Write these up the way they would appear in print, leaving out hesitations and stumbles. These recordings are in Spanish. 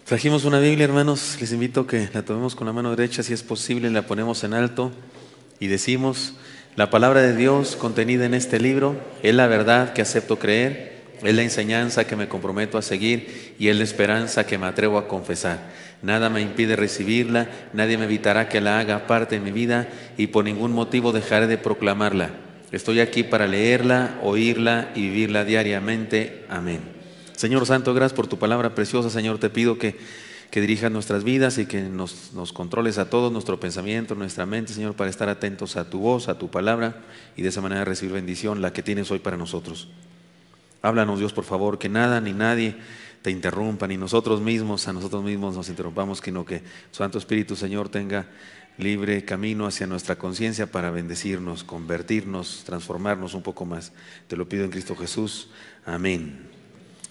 Trajimos una Biblia, hermanos. Les invito a que la tomemos con la mano derecha, si es posible, la ponemos en alto y decimos: la palabra de Dios contenida en este libro es la verdad que acepto creer, es la enseñanza que me comprometo a seguir y es la esperanza que me atrevo a confesar. Nada me impide recibirla, nadie me evitará que la haga parte de mi vida y por ningún motivo dejaré de proclamarla. Estoy aquí para leerla, oírla y vivirla diariamente. Amén. Señor Santo, gracias por tu palabra preciosa. Señor, te pido que dirijas nuestras vidas y que nos controles a todos, nuestro pensamiento, nuestra mente, Señor, para estar atentos a tu voz, a tu palabra y de esa manera recibir bendición, la que tienes hoy para nosotros. Háblanos, Dios, por favor, que nada ni nadie te interrumpa, ni nosotros mismos nos interrumpamos, sino que Santo Espíritu, Señor, tenga libre camino hacia nuestra conciencia para bendecirnos, convertirnos, transformarnos un poco más. Te lo pido en Cristo Jesús. Amén.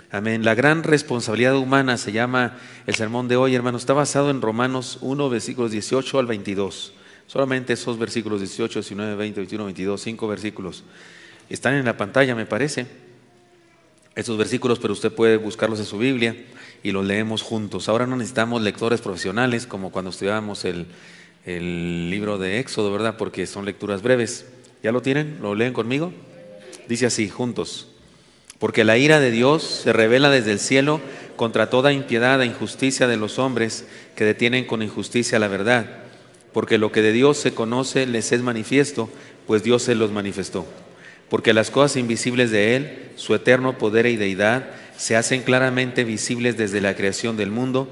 Amén. La gran responsabilidad humana se llama el sermón de hoy, hermanos. Está basado en Romanos 1, versículos 18 al 22. Solamente esos versículos 18, 19, 20, 21, 22, 5 versículos. Están en la pantalla, me parece, esos versículos, pero usted puede buscarlos en su Biblia y los leemos juntos. Ahora no necesitamos lectores profesionales como cuando estudiábamos el libro de Éxodo, ¿verdad? Porque son lecturas breves. ¿Ya lo tienen? ¿Lo leen conmigo? Dice así, juntos: porque la ira de Dios se revela desde el cielo contra toda impiedad e injusticia de los hombres que detienen con injusticia la verdad. Porque lo que de Dios se conoce les es manifiesto, pues Dios se los manifestó. Porque las cosas invisibles de Él, su eterno poder y deidad, se hacen claramente visibles desde la creación del mundo,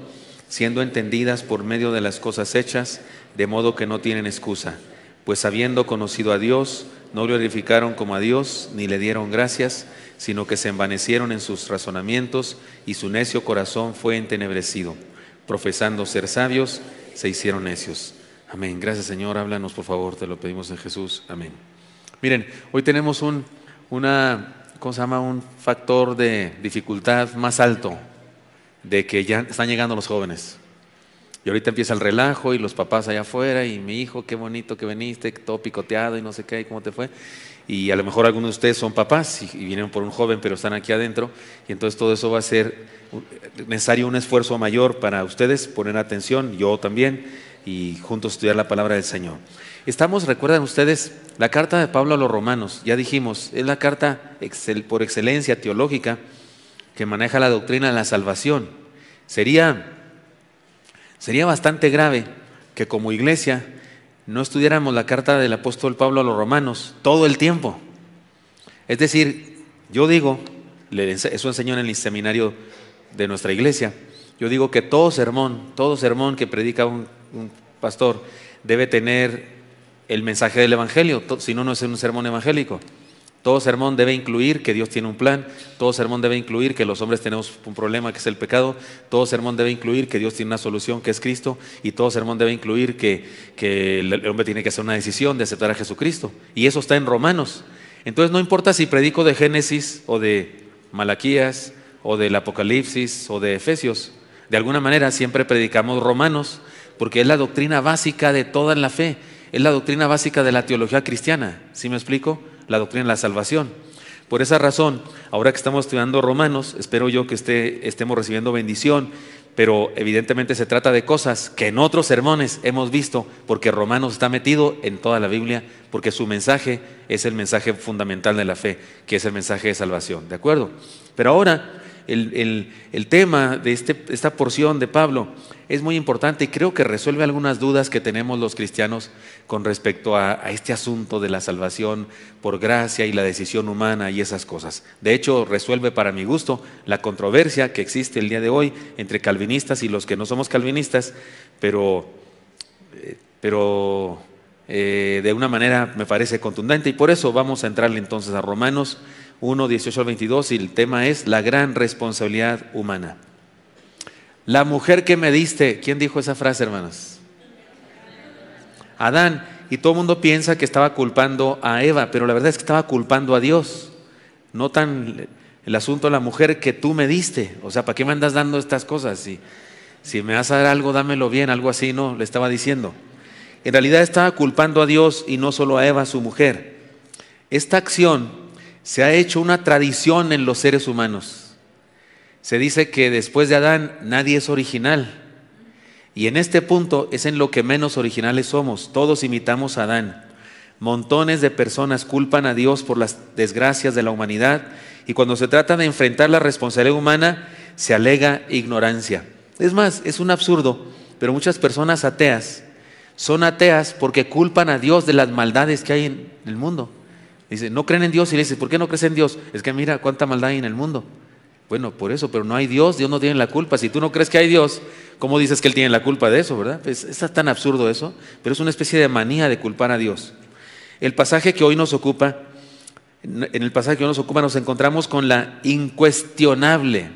siendo entendidas por medio de las cosas hechas, de modo que no tienen excusa. Pues habiendo conocido a Dios, no glorificaron como a Dios, ni le dieron gracias, sino que se envanecieron en sus razonamientos y su necio corazón fue entenebrecido. Profesando ser sabios, se hicieron necios. Amén. Gracias, Señor. Háblanos, por favor, te lo pedimos en Jesús. Amén. Miren, hoy tenemos un factor de dificultad más alto, de que ya están llegando los jóvenes. Y ahorita empieza el relajo y los papás allá afuera y mi hijo, qué bonito que viniste, todo picoteado y no sé qué, ¿cómo te fue? Y a lo mejor algunos de ustedes son papás y vinieron por un joven, pero están aquí adentro, y entonces todo eso va a ser necesario un esfuerzo mayor para ustedes, poner atención, yo también, y juntos estudiar la palabra del Señor. Recuerdan ustedes, la carta de Pablo a los Romanos, ya dijimos, es la carta por excelencia teológica que maneja la doctrina de la salvación. Sería bastante grave que como iglesia no estudiáramos la carta del apóstol Pablo a los Romanos todo el tiempo. Es decir, yo digo, eso enseñó en el seminario de nuestra iglesia, yo digo que todo sermón que predica un pastor debe tener el mensaje del evangelio, si no, no es un sermón evangélico. Todo sermón debe incluir que Dios tiene un plan, todo sermón debe incluir que los hombres tenemos un problema que es el pecado, todo sermón debe incluir que Dios tiene una solución que es Cristo, y todo sermón debe incluir que el hombre tiene que hacer una decisión de aceptar a Jesucristo, y eso está en Romanos. Entonces no importa si predico de Génesis o de Malaquías o del Apocalipsis o de Efesios, de alguna manera siempre predicamos Romanos, porque es la doctrina básica de toda la fe, es la doctrina básica de la teología cristiana. ¿Sí me explico? La doctrina de la salvación. Por esa razón, ahora que estamos estudiando Romanos, espero yo que estemos recibiendo bendición, pero evidentemente se trata de cosas que en otros sermones hemos visto, porque Romanos está metido en toda la Biblia, porque su mensaje es el mensaje fundamental de la fe, que es el mensaje de salvación, ¿de acuerdo? Pero ahora el tema de esta porción de Pablo es muy importante y creo que resuelve algunas dudas que tenemos los cristianos con respecto a este asunto de la salvación por gracia y la decisión humana y esas cosas. De hecho, resuelve para mi gusto la controversia que existe el día de hoy entre calvinistas y los que no somos calvinistas, pero de una manera me parece contundente, y por eso vamos a entrarle entonces a Romanos 1, 18 al 22, y el tema es la gran responsabilidad humana. La mujer que me diste, ¿quién dijo esa frase, hermanos? Adán, y todo el mundo piensa que estaba culpando a Eva, pero la verdad es que estaba culpando a Dios. No tan el asunto de la mujer que tú me diste, o sea, ¿para qué me andas dando estas cosas? Si me vas a dar algo, dámelo bien, algo así, no, le estaba diciendo. En realidad estaba culpando a Dios y no solo a Eva, su mujer. Esta acción se ha hecho una tradición en los seres humanos. Se dice que después de Adán nadie es original. Y en este punto es en lo que menos originales somos. Todos imitamos a Adán. Montones de personas culpan a Dios por las desgracias de la humanidad y cuando se trata de enfrentar la responsabilidad humana se alega ignorancia. Es más, es un absurdo, pero muchas personas ateas son ateas porque culpan a Dios de las maldades que hay en el mundo. Dicen, no creen en Dios y le dicen, ¿por qué no crees en Dios? Es que mira cuánta maldad hay en el mundo. Bueno, por eso, pero no hay Dios, Dios no tiene la culpa. Si tú no crees que hay Dios, ¿cómo dices que Él tiene la culpa de eso, verdad? Pues es tan absurdo eso, pero es una especie de manía de culpar a Dios. El pasaje que hoy nos ocupa, en el pasaje que hoy nos ocupa nos encontramos con la incuestionable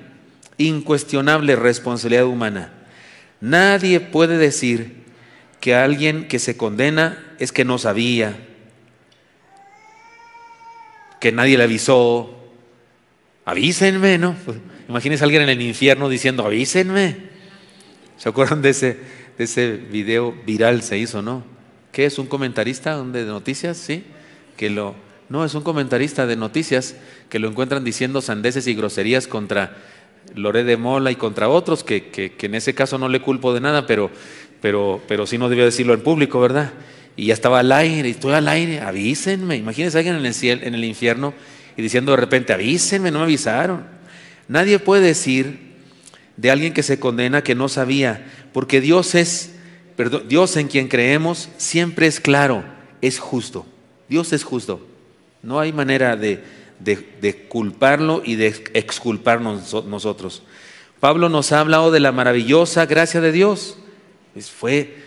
responsabilidad humana. Nadie puede decir que alguien que se condena es que no sabía, que nadie le avisó. Avísenme, ¿no? Pues, imagínense a alguien en el infierno diciendo, avísenme. ¿Se acuerdan de ese video viral se hizo, no? ¿Qué es? ¿Un comentarista de noticias? ¿Sí? No, es un comentarista de noticias que lo encuentran diciendo sandeces y groserías contra Loret de Mola y contra otros, que en ese caso no le culpo de nada, pero sí no debió decirlo en público, ¿verdad? Y ya estaba al aire, y estoy al aire, avísenme. Imagínense a alguien en el infierno y diciendo de repente, avísenme, no me avisaron. Nadie puede decir de alguien que se condena que no sabía, porque Dios en quien creemos siempre es claro, es justo. Dios es justo. No hay manera de culparlo y de exculparnos nosotros. Pablo nos ha hablado de la maravillosa gracia de Dios.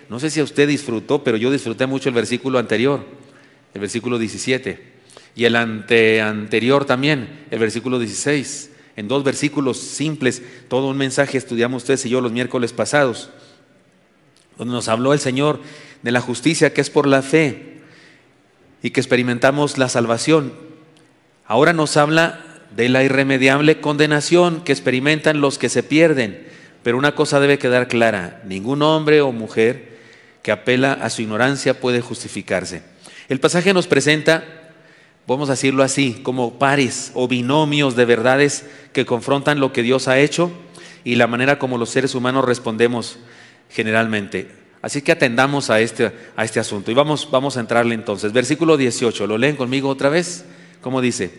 No sé si a usted disfrutó, pero yo disfruté mucho el versículo anterior, el versículo 17, y el anterior también, el versículo 16. En 2 versículos simples, todo un mensaje estudiamos ustedes y yo los miércoles pasados, donde nos habló el Señor de la justicia que es por la fe y que experimentamos la salvación. Ahora nos habla de la irremediable condenación que experimentan los que se pierden. Pero una cosa debe quedar clara, ningún hombre o mujer que apela a su ignorancia puede justificarse. El pasaje nos presenta, vamos a decirlo así, como pares o binomios de verdades que confrontan lo que Dios ha hecho y la manera como los seres humanos respondemos generalmente. Así que atendamos a este asunto y vamos a entrarle entonces. Versículo 18, ¿lo leen conmigo otra vez? ¿Cómo dice?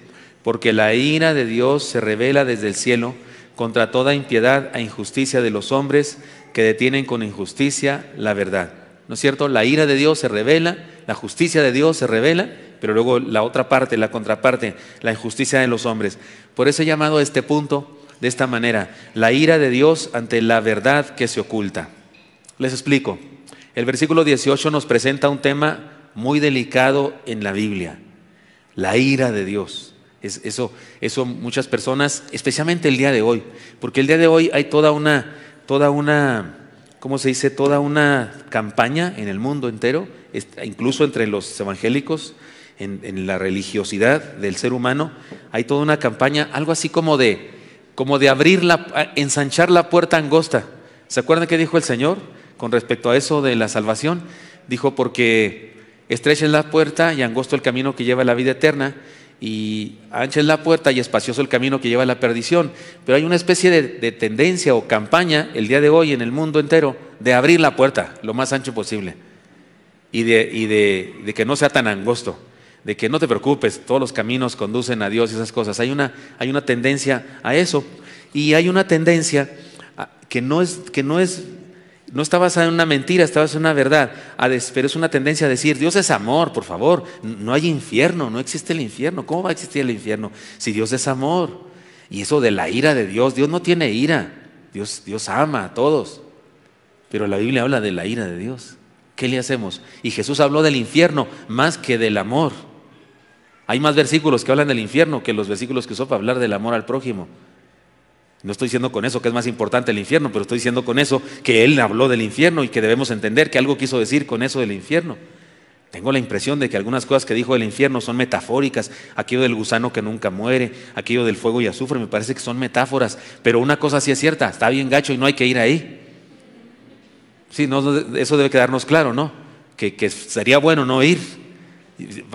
Porque la ira de Dios se revela desde el cielo contra toda impiedad e injusticia de los hombres que detienen con injusticia la verdad. ¿No es cierto? La ira de Dios se revela, la justicia de Dios se revela, pero luego la otra parte, la contraparte, la injusticia de los hombres. Por eso he llamado a este punto de esta manera, la ira de Dios ante la verdad que se oculta. Les explico. El versículo 18 nos presenta un tema muy delicado en la Biblia, la ira de Dios. Eso muchas personas, especialmente el día de hoy, porque el día de hoy hay toda una, ¿cómo se dice? Toda una campaña en el mundo entero, incluso entre los evangélicos, en la religiosidad del ser humano, hay toda una campaña, algo así como de ensanchar la puerta angosta. ¿Se acuerdan qué dijo el Señor con respecto a eso de la salvación? Dijo, porque estrecha es la puerta y angosto el camino que lleva a la vida eterna, y ancha es la puerta y espacioso el camino que lleva a la perdición. Pero hay una especie de tendencia o campaña el día de hoy en el mundo entero de abrir la puerta lo más ancho posible y de que no sea tan angosto, de que no te preocupes, todos los caminos conducen a Dios y esas cosas. Hay una tendencia a eso, y hay una tendencia que no está basada en una mentira, está basada en una verdad, pero es una tendencia a decir, Dios es amor, por favor, no hay infierno, no existe el infierno. ¿Cómo va a existir el infierno si Dios es amor? Y eso de la ira de Dios, Dios no tiene ira, Dios ama a todos, pero la Biblia habla de la ira de Dios. ¿Qué le hacemos? Y Jesús habló del infierno más que del amor. Hay más versículos que hablan del infierno que los versículos que usó para hablar del amor al prójimo. No estoy diciendo con eso que es más importante el infierno, pero estoy diciendo con eso que Él habló del infierno y que debemos entender que algo quiso decir con eso del infierno. Tengo la impresión de que algunas cosas que dijo del infierno son metafóricas, aquello del gusano que nunca muere, aquello del fuego y azufre, me parece que son metáforas, pero una cosa sí es cierta, está bien gacho y no hay que ir ahí. Sí, no, eso debe quedarnos claro, ¿no? Que sería bueno no ir,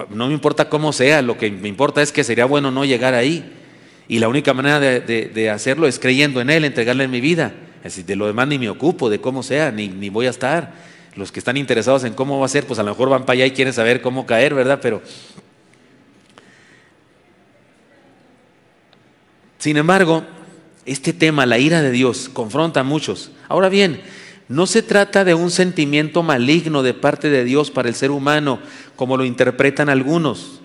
no me importa cómo sea, lo que me importa es que sería bueno no llegar ahí. Y la única manera de hacerlo es creyendo en Él, entregarle mi vida. Es decir, de lo demás ni me ocupo, de cómo sea, ni voy a estar. Los que están interesados en cómo va a ser, pues a lo mejor van para allá y quieren saber cómo caer, ¿verdad? Pero, sin embargo, este tema, la ira de Dios, confronta a muchos. Ahora bien, no se trata de un sentimiento maligno de parte de Dios para el ser humano, como lo interpretan algunos.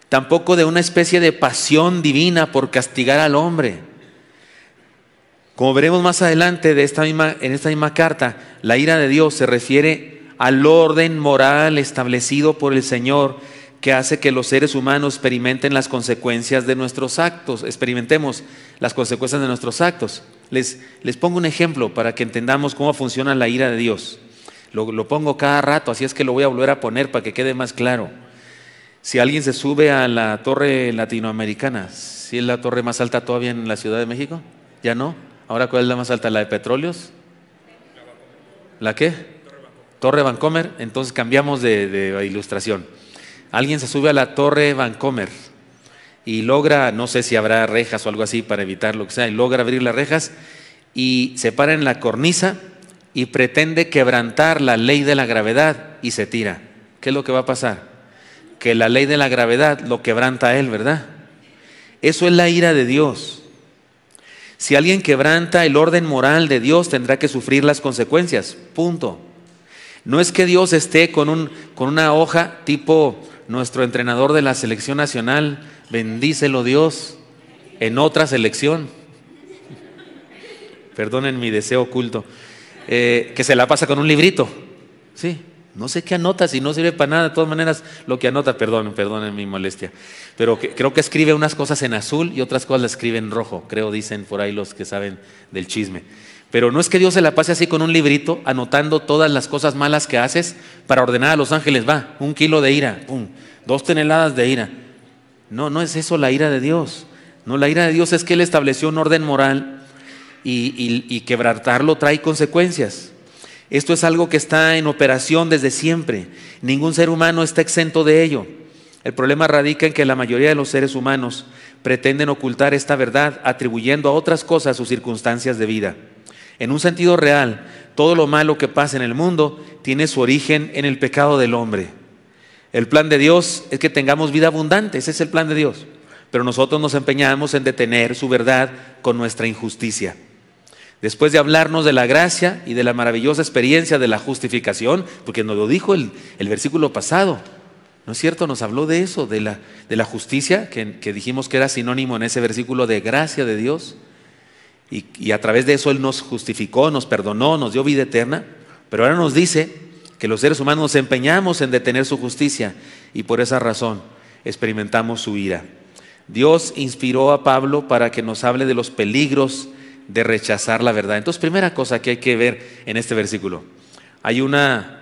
Tampoco de una especie de pasión divina por castigar al hombre. Como veremos más adelante en esta misma carta, la ira de Dios se refiere al orden moral establecido por el Señor, que hace que los seres humanos experimenten las consecuencias de nuestros actos, experimentemos las consecuencias de nuestros actos. Les pongo un ejemplo para que entendamos cómo funciona la ira de Dios. Lo pongo cada rato, así es que lo voy a volver a poner para que quede más claro. Si alguien se sube a la torre latinoamericana, ¿sí es la torre más alta todavía en la Ciudad de México? ¿Ya no? ¿Ahora cuál es la más alta? ¿La de Petróleos? ¿La qué? Torre Vancomer. Entonces cambiamos de ilustración. Alguien se sube a la Torre Vancomer y logra, no sé si habrá rejas o algo así para evitar lo que sea, y logra abrir las rejas y se para en la cornisa y pretende quebrantar la ley de la gravedad y se tira. ¿Qué es lo que va a pasar? Que la ley de la gravedad lo quebranta a él, ¿verdad? Eso es la ira de Dios. Si alguien quebranta el orden moral de Dios, tendrá que sufrir las consecuencias, punto. No es que Dios esté con una hoja tipo nuestro entrenador de la selección nacional, bendícelo Dios, en otra selección. Perdonen mi deseo oculto. Que se la pasa con un librito. Sí, no sé qué anota, si no sirve para nada. De todas maneras, lo que anota, perdonen mi molestia. Pero creo que escribe unas cosas en azul y otras cosas las escribe en rojo. Creo, dicen por ahí los que saben del chisme. Pero no es que Dios se la pase así con un librito, anotando todas las cosas malas que haces para ordenar a los ángeles. Va, 1 kilo de ira, 2 toneladas de ira. No es eso la ira de Dios. No, la ira de Dios es que Él estableció un orden moral y quebrantarlo trae consecuencias. Esto es algo que está en operación desde siempre. Ningún ser humano está exento de ello. El problema radica en que la mayoría de los seres humanos pretenden ocultar esta verdad atribuyendo a otras cosas sus circunstancias de vida. En un sentido real, todo lo malo que pasa en el mundo tiene su origen en el pecado del hombre. El plan de Dios es que tengamos vida abundante, ese es el plan de Dios. Pero nosotros nos empeñamos en detener su verdad con nuestra injusticia. Después de hablarnos de la gracia y de la maravillosa experiencia de la justificación, porque nos lo dijo el versículo pasado, ¿no es cierto? Nos habló de eso, de la justicia, que dijimos que era sinónimo en ese versículo de gracia de Dios. Y a través de eso Él nos justificó, nos perdonó, nos dio vida eterna. Pero ahora nos dice que los seres humanos nos empeñamos en detener su justicia y por esa razón experimentamos su ira. Dios inspiró a Pablo para que nos hable de los peligros de rechazar la verdad. Entonces, primera cosa que hay que ver en este versículo, hay una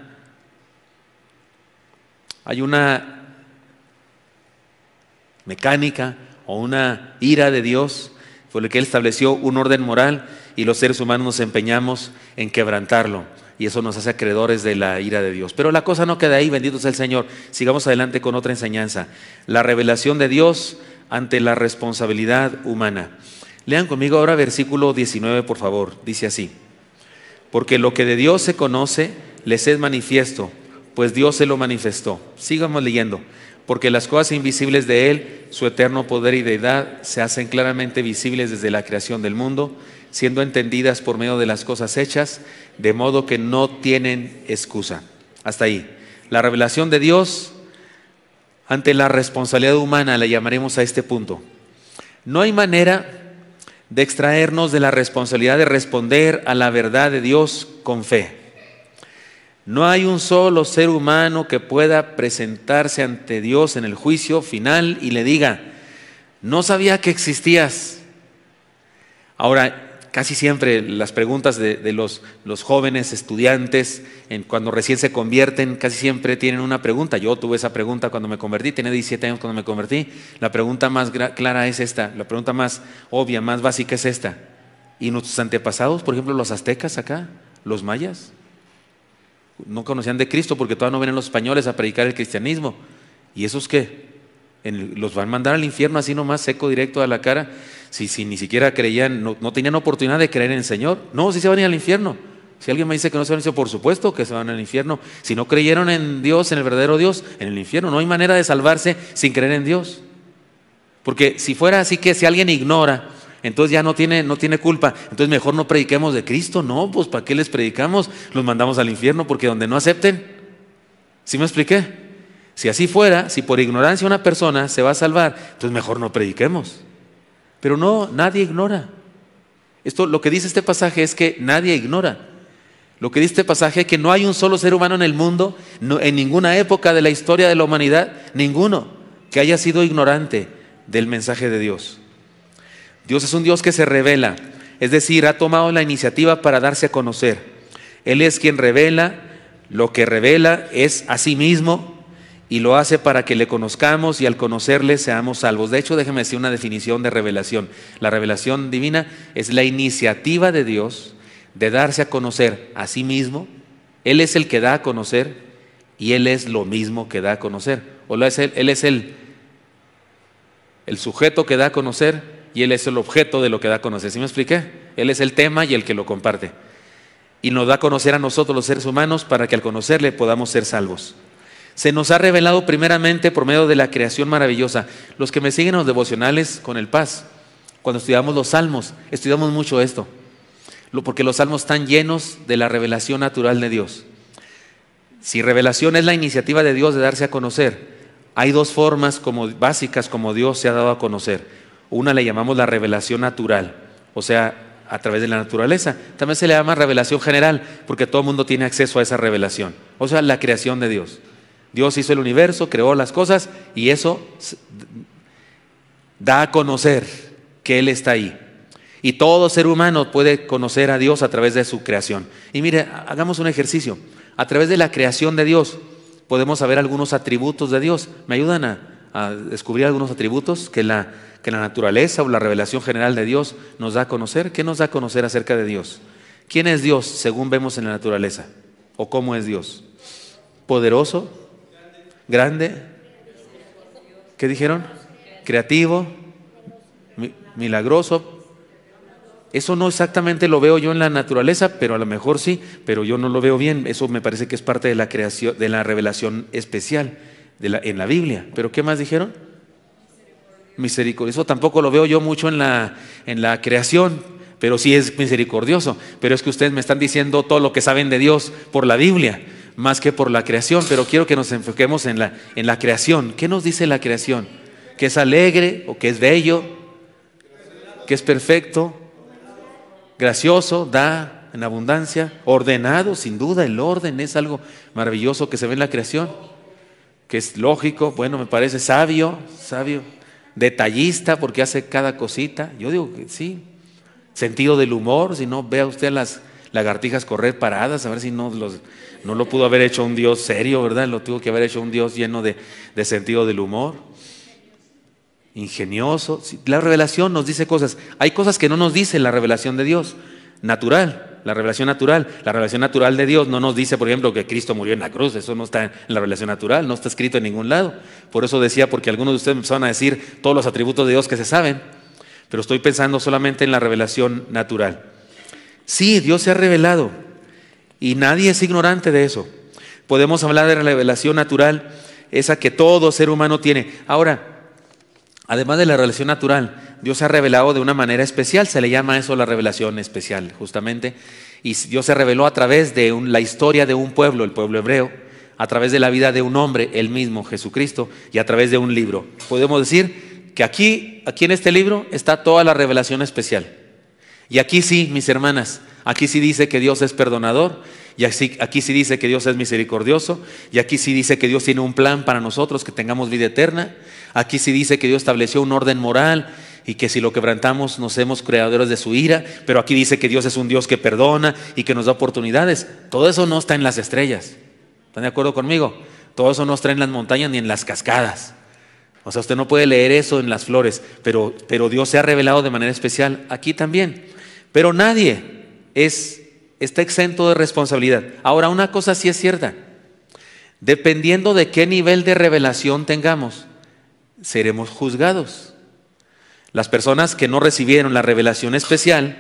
mecánica o una ira de Dios por la que Él estableció un orden moral y los seres humanos nos empeñamos en quebrantarlo y eso nos hace acreedores de la ira de Dios. Pero la cosa no queda ahí, bendito sea el Señor. Sigamos adelante con otra enseñanza, la revelación de Dios ante la responsabilidad humana. Lean conmigo ahora versículo 19, por favor. Dice así: porque lo que de Dios se conoce les es manifiesto, pues Dios se lo manifestó. Sigamos leyendo. Porque las cosas invisibles de Él, su eterno poder y deidad, se hacen claramente visibles desde la creación del mundo, siendo entendidas por medio de las cosas hechas, de modo que no tienen excusa. Hasta ahí. La revelación de Dios ante la responsabilidad humana, le llamaremos a este punto. No hay manera de extraernos de la responsabilidad de responder a la verdad de Dios con fe. No hay un solo ser humano que pueda presentarse ante Dios en el juicio final y le diga: no sabía que existías. Ahora, casi siempre las preguntas de los jóvenes estudiantes, cuando recién se convierten, casi siempre tienen una pregunta. Yo tuve esa pregunta cuando me convertí, tenía 17 años cuando me convertí. La pregunta más clara es esta, la pregunta más obvia, más básica es esta: ¿y nuestros antepasados, por ejemplo los aztecas acá, los mayas? No conocían de Cristo porque todavía no vienen los españoles a predicar el cristianismo. ¿Y esos qué? Los van a mandar al infierno así nomás, seco, directo a la cara. Si ni siquiera creían, no tenían oportunidad de creer en el Señor. No, sí se van a ir al infierno. Si alguien me dice que no se van a ir, por supuesto que se van al infierno. Si no creyeron en Dios, en el verdadero Dios, en el infierno. No hay manera de salvarse sin creer en Dios. Porque si fuera así, que si alguien ignora, entonces ya no tiene culpa. Entonces mejor no prediquemos de Cristo. No, pues ¿para qué les predicamos? Los mandamos al infierno, porque donde no acepten. ¿Sí me expliqué? Si así fuera, si por ignorancia una persona se va a salvar, entonces mejor no prediquemos. Pero no, nadie ignora. Lo que dice este pasaje es que nadie ignora. Lo que dice este pasaje es que no hay un solo ser humano en el mundo, en ninguna época de la historia de la humanidad, ninguno que haya sido ignorante del mensaje de Dios. Dios es un Dios que se revela, es decir, ha tomado la iniciativa para darse a conocer. Él es quien revela, lo que revela es a sí mismo y lo hace para que le conozcamos y al conocerle seamos salvos. De hecho, déjeme decir una definición de revelación. La revelación divina es la iniciativa de Dios de darse a conocer a sí mismo. Él es el que da a conocer y Él es lo mismo que da a conocer. Él es el sujeto que da a conocer y Él es el objeto de lo que da a conocer. ¿Sí me expliqué? Él es el tema y el que lo comparte. Y nos da a conocer a nosotros los seres humanos para que al conocerle podamos ser salvos. Se nos ha revelado primeramente por medio de la creación maravillosa. Los que me siguen en los devocionales con el Paz, cuando estudiamos los salmos, estudiamos mucho esto. Porque los salmos están llenos de la revelación natural de Dios. Si revelación es la iniciativa de Dios de darse a conocer, hay dos formas básicas como Dios se ha dado a conocer. Una le llamamos la revelación natural, o sea, a través de la naturaleza. También se le llama revelación general, porque todo el mundo tiene acceso a esa revelación. O sea, la creación de Dios. Dios hizo el universo, creó las cosas y eso da a conocer que Él está ahí. Y todo ser humano puede conocer a Dios a través de su creación. Y mire, hagamos un ejercicio. A través de la creación de Dios podemos saber algunos atributos de Dios. ¿Me ayudan a descubrir algunos atributos que la naturaleza o la revelación general de Dios nos da a conocer? ¿Qué nos da a conocer acerca de Dios? ¿Quién es Dios según vemos en la naturaleza? ¿O cómo es Dios? ¿Poderoso? ¿Grande? ¿Qué dijeron? ¿Creativo? ¿Milagroso? Eso no exactamente lo veo yo en la naturaleza, pero a lo mejor sí, pero yo no lo veo bien. Eso me parece que es parte de la creación, de la revelación especial en la Biblia. ¿Pero qué más dijeron? Misericordioso. Eso tampoco lo veo yo mucho en la creación, pero sí es misericordioso. Pero es que ustedes me están diciendo todo lo que saben de Dios por la Biblia, más que por la creación. Pero quiero que nos enfoquemos en la creación. ¿Qué nos dice la creación? ¿Que es alegre o que es bello? ¿Que es perfecto? Gracioso, da en abundancia, ordenado, sin duda el orden es algo maravilloso que se ve en la creación, que es lógico, bueno, me parece sabio, detallista porque hace cada cosita, yo digo que sí, sentido del humor, si no vea usted las lagartijas correr paradas, a ver si no lo pudo haber hecho un Dios serio, ¿verdad? Lo tuvo que haber hecho un Dios lleno de sentido del humor. Ingenioso. La revelación nos dice cosas. Hay cosas que no nos dice la revelación de Dios natural, la revelación natural. La revelación natural de Dios no nos dice, por ejemplo, que Cristo murió en la cruz. Eso no está en la revelación natural, no está escrito en ningún lado. Por eso decía, porque algunos de ustedes me empezaron a decir todos los atributos de Dios que se saben, pero estoy pensando solamente en la revelación natural. Sí, Dios se ha revelado y nadie es ignorante de eso. Podemos hablar de la revelación natural, esa que todo ser humano tiene. Ahora, además de la revelación natural, Dios se ha revelado de una manera especial, se le llama eso la revelación especial, justamente. Y Dios se reveló a través de la historia de un pueblo, el pueblo hebreo, a través de la vida de un hombre, el mismo Jesucristo, y a través de un libro. Podemos decir que aquí en este libro está toda la revelación especial. Y aquí sí, mis hermanas, aquí sí dice que Dios es perdonador, y aquí sí dice que Dios es misericordioso, y aquí sí dice que Dios tiene un plan para nosotros, que tengamos vida eterna. Aquí sí dice que Dios estableció un orden moral y que si lo quebrantamos nos hemos creadores de su ira, pero aquí dice que Dios es un Dios que perdona y que nos da oportunidades. Todo eso no está en las estrellas. ¿Están de acuerdo conmigo? Todo eso no está en las montañas ni en las cascadas. O sea, usted no puede leer eso en las flores, pero Dios se ha revelado de manera especial aquí también. Pero nadie está exento de responsabilidad. Ahora, una cosa sí es cierta. Dependiendo de qué nivel de revelación tengamos, seremos juzgados. Las personas que no recibieron la revelación especial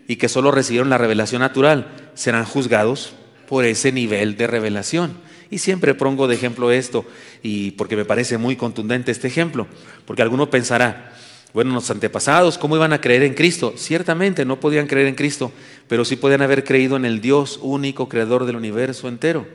y que solo recibieron la revelación natural serán juzgados por ese nivel de revelación. Y siempre pongo de ejemplo esto, y porque me parece muy contundente este ejemplo, porque alguno pensará, bueno, los antepasados, ¿cómo iban a creer en Cristo? Ciertamente no podían creer en Cristo, pero sí podían haber creído en el Dios único, creador del universo entero.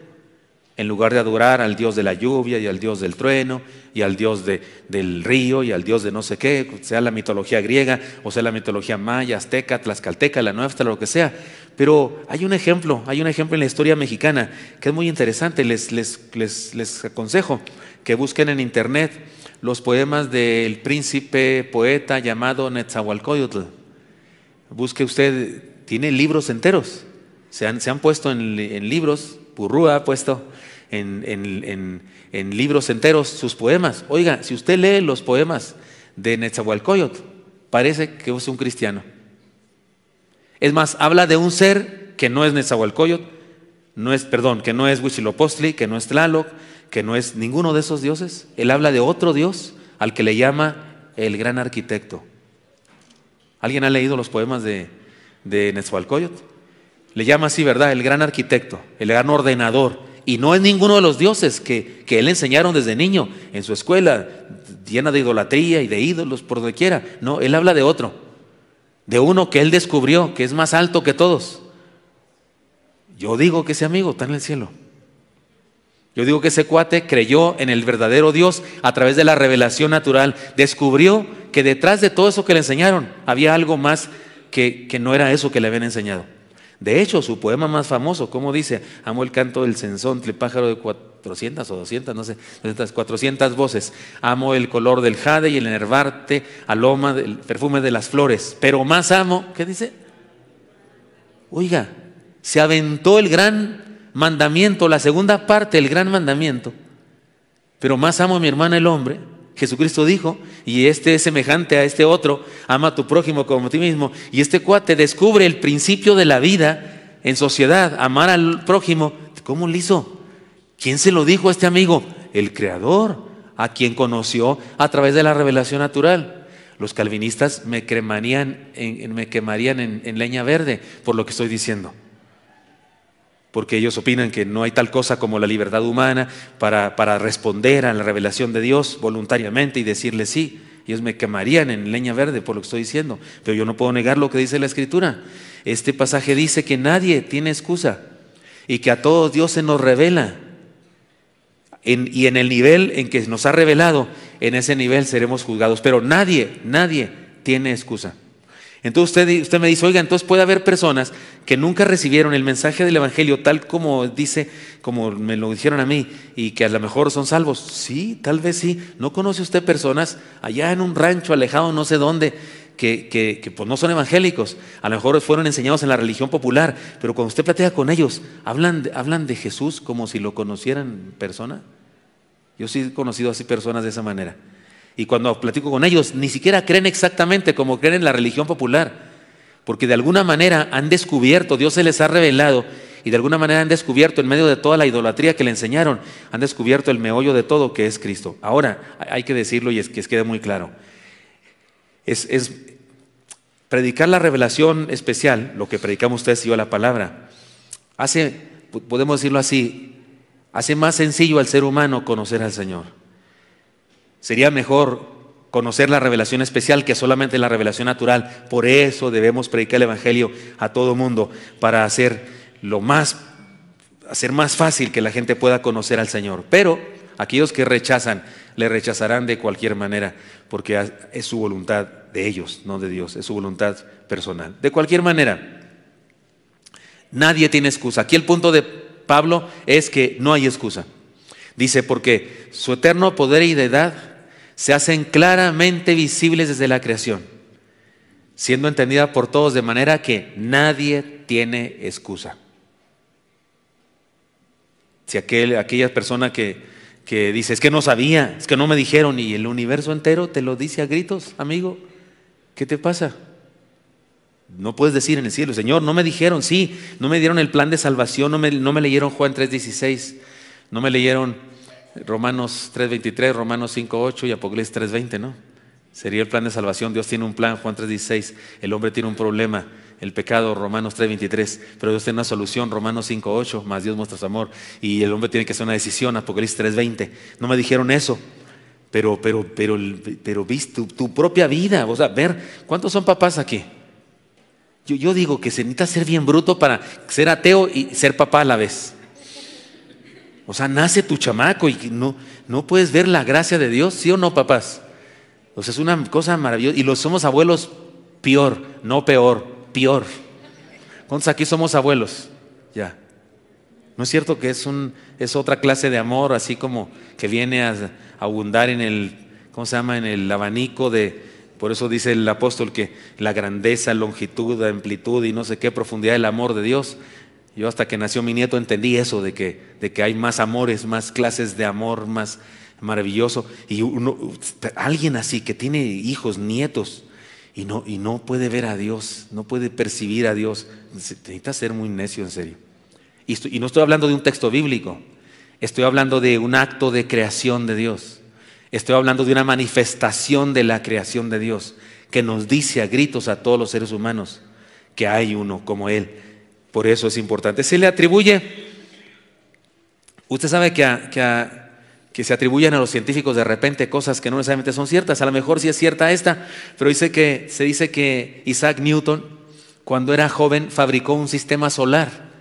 En lugar de adorar al Dios de la lluvia y al Dios del trueno y al Dios del río y al Dios de no sé qué, sea la mitología griega o sea la mitología maya, azteca, tlaxcalteca, la nuestra, lo que sea. Pero hay un ejemplo en la historia mexicana que es muy interesante. Les aconsejo que busquen en internet los poemas del príncipe poeta llamado Netzahualcóyotl. Busque usted, tiene libros enteros, se han puesto en libros. Purrúa ha puesto en libros enteros sus poemas. Oiga, si usted lee los poemas de Netzahualcóyotl, parece que es un cristiano. Es más, habla de un ser que no es Netzahualcóyotl, que no es Huitzilopochtli, que no es Tlaloc, que no es ninguno de esos dioses. Él habla de otro Dios al que le llama el gran arquitecto. ¿Alguien ha leído los poemas de Netzahualcóyotl? Le llama así, ¿verdad? El gran arquitecto, el gran ordenador. Y no es ninguno de los dioses que él enseñaron desde niño en su escuela, llena de idolatría y de ídolos por donde quiera. No, él habla de otro, de uno que él descubrió, que es más alto que todos. Yo digo que ese amigo está en el cielo. Yo digo que ese cuate creyó en el verdadero Dios a través de la revelación natural. Descubrió que detrás de todo eso que le enseñaron había algo más que no era eso que le habían enseñado. De hecho, su poema más famoso, ¿cómo dice? Amo el canto del censontle, pájaro de 400 o 200, no sé, 400 voces. Amo el color del jade y el enervarte aroma del perfume de las flores. Pero más amo, ¿qué dice? Oiga, se aventó el gran mandamiento, la segunda parte del gran mandamiento. Pero más amo a mi hermana el hombre. Jesucristo dijo, y este es semejante a este otro, ama a tu prójimo como a ti mismo. Y este cuate descubre el principio de la vida en sociedad, amar al prójimo. ¿Cómo lo hizo? ¿Quién se lo dijo a este amigo? El Creador, a quien conoció a través de la revelación natural. Los calvinistas me quemarían en leña verde por lo que estoy diciendo. Porque ellos opinan que no hay tal cosa como la libertad humana para responder a la revelación de Dios voluntariamente y decirle sí. Ellos me quemarían en leña verde por lo que estoy diciendo, pero yo no puedo negar lo que dice la Escritura. Este pasaje dice que nadie tiene excusa y que a todos Dios se nos revela. Y en el nivel en que nos ha revelado, en ese nivel seremos juzgados, pero nadie tiene excusa. Entonces usted me dice, oiga, entonces puede haber personas que nunca recibieron el mensaje del Evangelio tal como dice, como me lo dijeron a mí, y que a lo mejor son salvos. Sí, tal vez sí. ¿No conoce usted personas allá en un rancho alejado no sé dónde que pues no son evangélicos? A lo mejor fueron enseñados en la religión popular, pero cuando usted platica con ellos, hablan de Jesús como si lo conocieran en persona. Yo sí he conocido así personas de esa manera. Y cuando platico con ellos, ni siquiera creen exactamente como creen en la religión popular, porque de alguna manera han descubierto, Dios se les ha revelado, y de alguna manera han descubierto, en medio de toda la idolatría que le enseñaron, han descubierto el meollo de todo, que es Cristo. Ahora, hay que decirlo y es que quede muy claro. Es predicar la revelación especial, lo que predicamos ustedes y yo, la palabra, podemos decirlo así, hace más sencillo al ser humano conocer al Señor. Sería mejor conocer la revelación especial que solamente la revelación natural. Por eso debemos predicar el Evangelio a todo mundo, para hacer más fácil que la gente pueda conocer al Señor. Pero aquellos que rechazan, le rechazarán de cualquier manera, porque es su voluntad de ellos, no de Dios, es su voluntad personal. De cualquier manera, nadie tiene excusa. Aquí el punto de Pablo es que no hay excusa. Dice, porque su eterno poder y deidad se hacen claramente visibles desde la creación, siendo entendida por todos de manera que nadie tiene excusa. Si aquella persona que dice, es que no sabía, es que no me dijeron, y el universo entero te lo dice a gritos, amigo, ¿qué te pasa? No puedes decir en el cielo, Señor, no me dijeron, no me dieron el plan de salvación, no me leyeron Juan 3:16, no me leyeron Romanos 3:23, Romanos 5:8 y Apocalipsis 3:20, ¿no? Sería el plan de salvación. Dios tiene un plan, Juan 3:16. El hombre tiene un problema, el pecado, Romanos 3:23. Pero Dios tiene una solución, Romanos 5:8. Más Dios muestra su amor. Y el hombre tiene que hacer una decisión, Apocalipsis 3:20. No me dijeron eso. Pero viste tu propia vida. O sea, ver, ¿cuántos son papás aquí? Yo digo que se necesita ser bien bruto para ser ateo y ser papá a la vez. O sea, nace tu chamaco y no puedes ver la gracia de Dios, ¿sí o no, papás? O sea, es una cosa maravillosa. Y los somos abuelos peor, no peor, peor. ¿Cuántos aquí somos abuelos? Ya. ¿No es cierto que es otra clase de amor, así como que viene a abundar en el, ¿cómo se llama? En el abanico de, por eso dice el apóstol que la grandeza, longitud, amplitud y no sé qué, profundidad del amor de Dios. Yo hasta que nació mi nieto entendí eso, de que hay más amores, más clases de amor, más maravilloso. Y alguien así que tiene hijos, nietos, y no puede ver a Dios, no puede percibir a Dios, necesita ser muy necio, en serio. Y no estoy hablando de un texto bíblico, estoy hablando de un acto de creación de Dios. Estoy hablando de una manifestación de la creación de Dios, que nos dice a gritos a todos los seres humanos que hay uno como Él. Por eso es importante. Se le atribuye, usted sabe que se atribuyen a los científicos de repente cosas que no necesariamente son ciertas. A lo mejor sí es cierta esta, pero se dice que Isaac Newton, cuando era joven, fabricó un sistema solar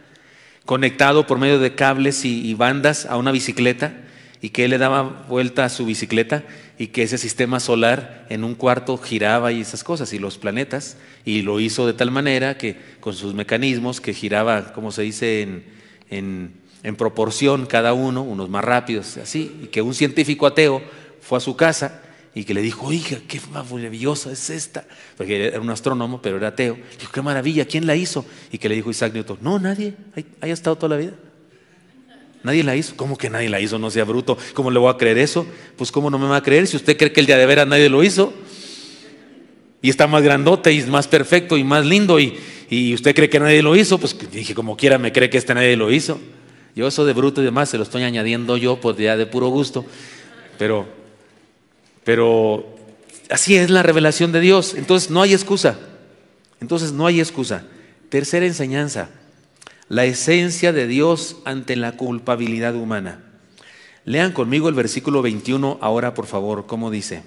conectado por medio de cables y bandas a una bicicleta, y que él le daba vuelta a su bicicleta y que ese sistema solar en un cuarto giraba y esas cosas, y los planetas, y lo hizo de tal manera que con sus mecanismos que giraba, como se dice, en proporción cada uno, unos más rápidos, así, y que un científico ateo fue a su casa y que le dijo, oiga, qué maravillosa es esta, porque era un astrónomo, pero era ateo. Dijo, qué maravilla, ¿quién la hizo? Y que le dijo Isaac Newton, no, nadie, haya estado toda la vida. Nadie la hizo. ¿Cómo que nadie la hizo? No sea bruto. ¿Cómo le voy a creer eso? Pues ¿cómo no me va a creer si usted cree que el día de veras nadie lo hizo? Y está más grandote y es más perfecto y más lindo y usted cree que nadie lo hizo. Pues dije, como quiera me cree que nadie lo hizo. Yo eso de bruto y demás se lo estoy añadiendo yo pues ya de puro gusto. Pero así es la revelación de Dios. Entonces no hay excusa. Tercera enseñanza. La esencia de Dios ante la culpabilidad humana. Lean conmigo el versículo 21 ahora, por favor, ¿cómo dice?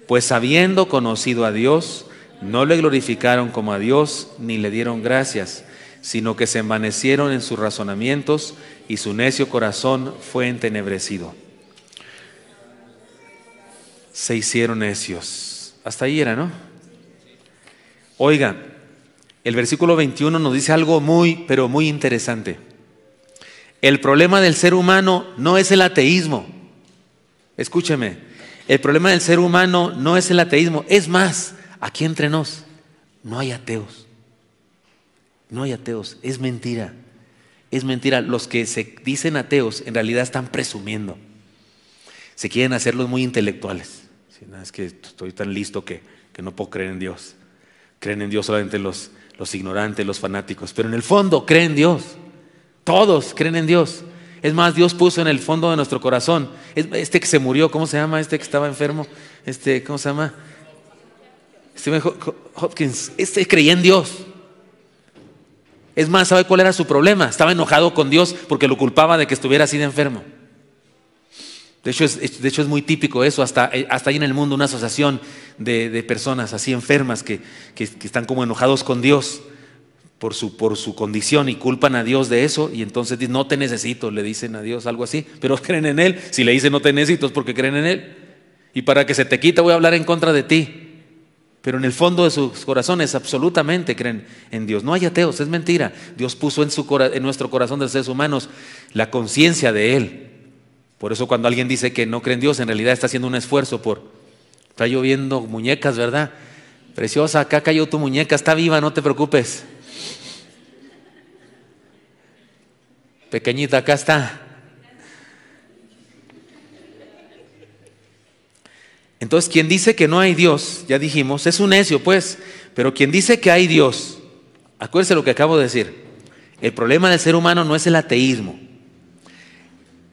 Pues habiendo conocido a Dios, no le glorificaron como a Dios, ni le dieron gracias, sino que se envanecieron en sus razonamientos y su necio corazón fue entenebrecido. Se hicieron necios. Hasta ahí era, ¿no? Oiga, el versículo 21 nos dice algo muy, pero muy interesante. El problema del ser humano no es el ateísmo. Escúcheme, el problema del ser humano no es el ateísmo. Es más, aquí entre nos, no hay ateos. No hay ateos, es mentira. Es mentira. Los que se dicen ateos en realidad están presumiendo. Se quieren hacerlos muy intelectuales. Es que estoy tan listo que no puedo creer en Dios. Creen en Dios solamente los ignorantes, los fanáticos, pero en el fondo creen en Dios. Todos creen en Dios. Es más, Dios puso en el fondo de nuestro corazón. Este que se murió, ¿cómo se llama? Este que estaba enfermo, ¿cómo se llama? Stephen Hopkins. Este creía en Dios. Es más, ¿sabe cuál era su problema? Estaba enojado con Dios porque lo culpaba de que estuviera así de enfermo. De hecho es muy típico eso, hasta hay en el mundo una asociación de personas así enfermas que están como enojados con Dios por su condición y culpan a Dios de eso, y entonces dicen, no te necesito, le dicen a Dios algo así, pero creen en Él. Si le dicen no te necesito es porque creen en Él, y para que se te quite voy a hablar en contra de ti. Pero en el fondo de sus corazones absolutamente creen en Dios. No hay ateos, es mentira. Dios puso en nuestro corazón de los seres humanos la conciencia de Él. Por eso cuando alguien dice que no cree en Dios, en realidad está haciendo un esfuerzo está lloviendo muñecas, ¿verdad? Preciosa, acá cayó tu muñeca, está viva, no te preocupes. Pequeñita, acá está. Entonces, quien dice que no hay Dios, ya dijimos, es un necio, pues. Pero quien dice que hay Dios, acuérdese lo que acabo de decir. El problema del ser humano no es el ateísmo.